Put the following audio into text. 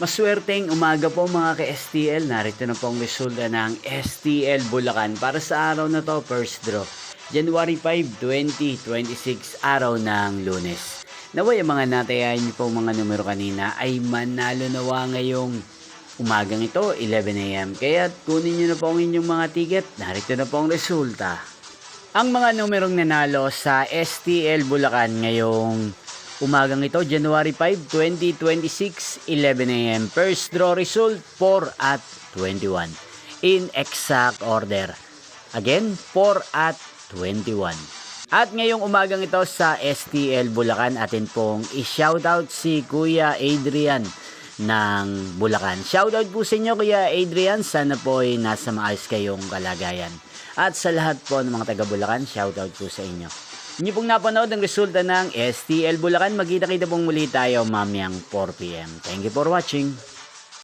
Maswerteng umaga po mga ka-STL. Narito na po ang resulta ng STL Bulacan para sa araw na to, first draw. January 5, 2026, araw ng Lunes. Naway ang mga natayain niyo pong mga numero kanina ay manalo nawa ngayong umagang ito, 11 AM. Kaya kunin niyo na po ang inyong mga ticket. Narito na po ang resulta. Ang mga numerong nanalo sa STL Bulacan ngayong umagang ito, January 5, 2026, 11 AM. First draw result, 4 at 21. In exact order. Again, 4 at 21. At ngayong umagang ito sa STL Bulacan, atin pong i-shoutout si Kuya Adrian ng Bulacan. Shoutout po sa inyo Kuya Adrian, sana po ay nasa maayos kayong kalagayan. At sa lahat po ng mga taga Bulacan, shoutout po sa inyo. Inyo pong napanood ang resulta ng STL Bulacan. Magkita-kita pong muli tayo mamayang 4 PM. Thank you for watching.